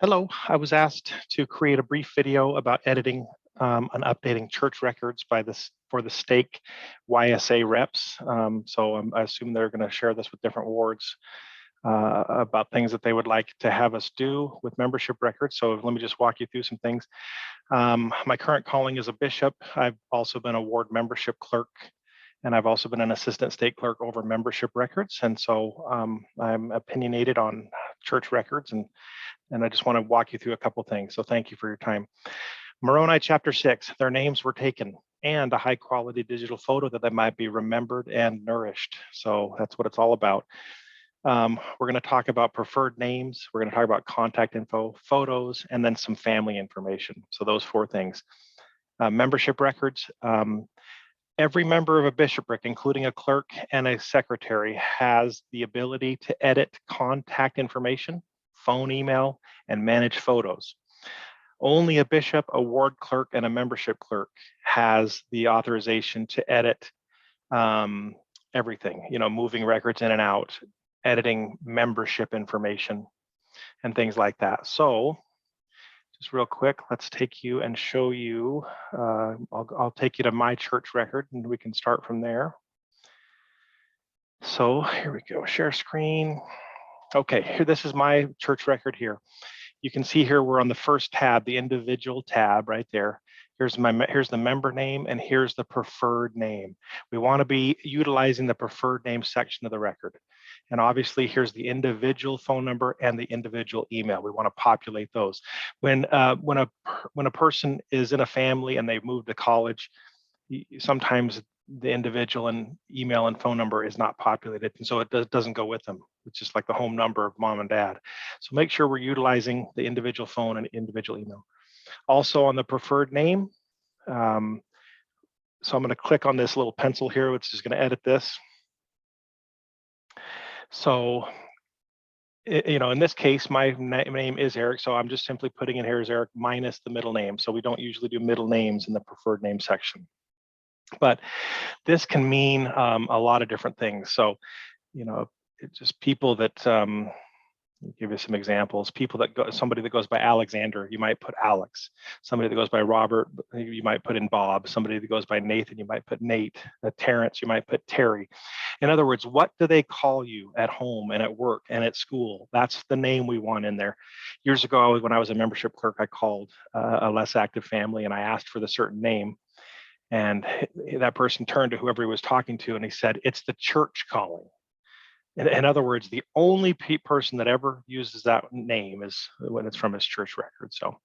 Hello, I was asked to create a brief video about editing and updating church records for the stake YSA reps. I assume they're going to share this with different wards about things that they would like to have us do with membership records. So let me just walk you through some things. My current calling is a bishop. I've also been a ward membership clerk, and I've also been an assistant state clerk over membership records. And so I'm opinionated on church records, and I just want to walk you through a couple things. So thank you for your time. Moroni Chapter 6, their names were taken, and a high quality digital photo that they might be remembered and nourished. So that's what it's all about. We're going to talk about preferred names. We're going to talk about contact info, photos, and then some family information. So those four things. Membership records. Every member of a bishopric, including a clerk and a secretary, has the ability to edit contact information, phone, email, and manage photos. Only a bishop, a ward clerk, and a membership clerk has the authorization to edit everything, moving records in and out, editing membership information, and things like that. So just real quick, let's take you and show you, I'll take you to my church record and we can start from there. So here we go, share screen. Okay, here, this is my church record here. You can see here we're on the first tab, the individual tab right there. Here's the member name, and here's the preferred name. We want to be utilizing the preferred name section of the record. And obviously here's the individual phone number and the individual email. We want to populate those. When a person is in a family and they've moved to college, sometimes the individual and email and phone number is not populated, and so it doesn't go with them. It's just like the home number of mom and dad. So make sure we're utilizing the individual phone and individual email. Also on the preferred name, so I'm going to click on this little pencil here, which is going to edit this. So, in this case, my name is Eric, so I'm just simply putting in here as Eric minus the middle name. So we don't usually do middle names in the preferred name section. But this can mean a lot of different things. So, it's just people that, I'll give you some examples. Somebody that goes by Alexander, you might put Alex. Somebody that goes by Robert, you might put in Bob. Somebody that goes by Nathan, you might put Nate. Terrence, you might put Terry. In other words, what do they call you at home and at work and at school? That's the name we want in there. Years ago, when I was a membership clerk, I called a less active family and I asked for the certain name. And that person turned to whoever he was talking to and he said, "It's the church calling." In other words, the only person that ever uses that name is when it's from his church record. So,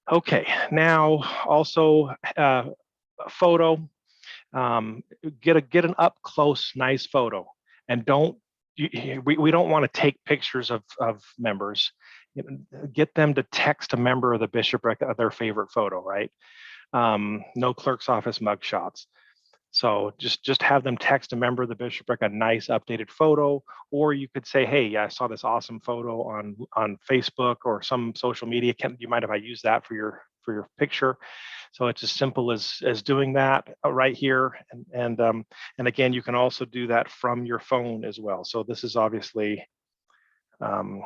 okay, now also a photo. Get an up close, nice photo, and we don't want to take pictures of members. Get them to text a member of the bishopric their favorite photo, right? No clerk's office mugshots. So just have them text a member of the bishopric a nice updated photo, or you could say, "Hey, I saw this awesome photo on Facebook or some social media. Do you mind if I use that for your picture?" So it's as simple as doing that right here, and again, you can also do that from your phone as well. So this is obviously on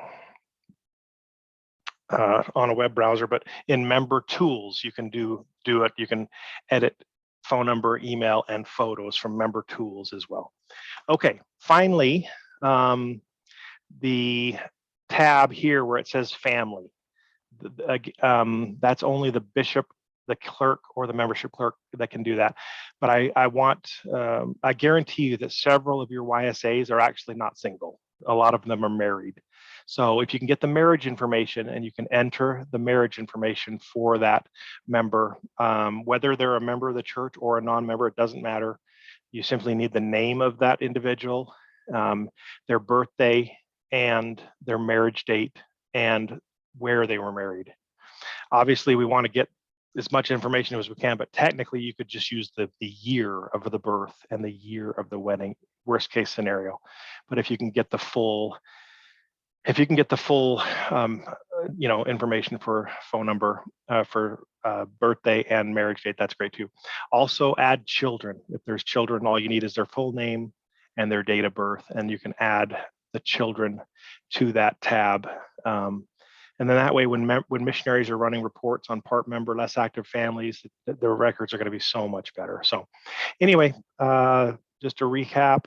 a web browser, but in member tools, you can do it. You can edit phone number, email, and photos from member tools as well. Okay, finally, the tab here where it says family. That's only the bishop, the clerk, or the membership clerk that can do that. But I guarantee you that several of your YSAs are actually not single. A lot of them are married. So if you can get the marriage information and you can enter the marriage information for that member, whether they're a member of the church or a non-member, it doesn't matter. You simply need the name of that individual, their birthday, and their marriage date, and where they were married. Obviously, we want to get as much information as we can, but technically you could just use the year of the birth and the year of the wedding, worst case scenario. But if you can get the full information for phone number, for birthday and marriage date, that's great too. Also add children. If there's children, all you need is their full name and their date of birth, and you can add the children to that tab. And then that way, when missionaries are running reports on part member, less active families, their records are going to be so much better. So anyway, just to recap,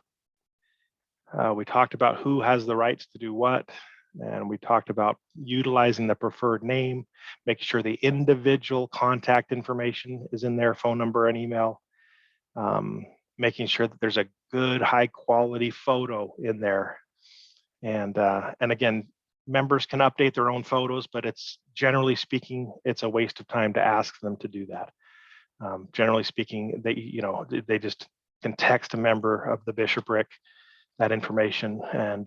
we talked about who has the rights to do what, and we talked about utilizing the preferred name, making sure the individual contact information is in their phone number and email, making sure that there's a good high quality photo in there. And again, members can update their own photos, but it's generally speaking, it's a waste of time to ask them to do that. Generally speaking, they just can text a member of the bishopric that information, and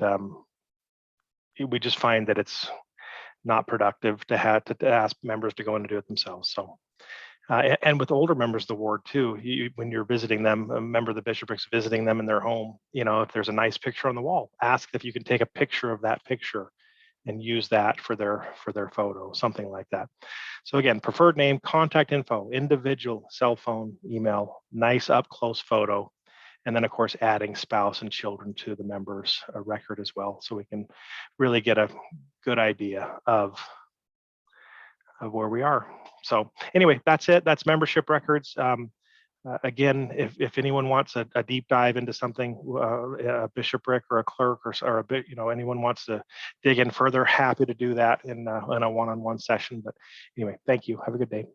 we just find that it's not productive to have to ask members to go in and do it themselves. So, and with older members of the ward too, when you're visiting them, a member of the bishopric's visiting them in their home, if there's a nice picture on the wall, ask if you can take a picture of that picture and use that for their photo, something like that. So again, preferred name, contact info, individual, cell phone, email, nice up close photo, and then of course adding spouse and children to the member's record as well, so we can really get a good idea of where we are. So anyway, that's it. That's membership records. Again, if anyone wants a deep dive into something, a bishopric or a clerk or a bit, anyone wants to dig in further, happy to do that in a one-on-one session. But anyway, thank you. Have a good day.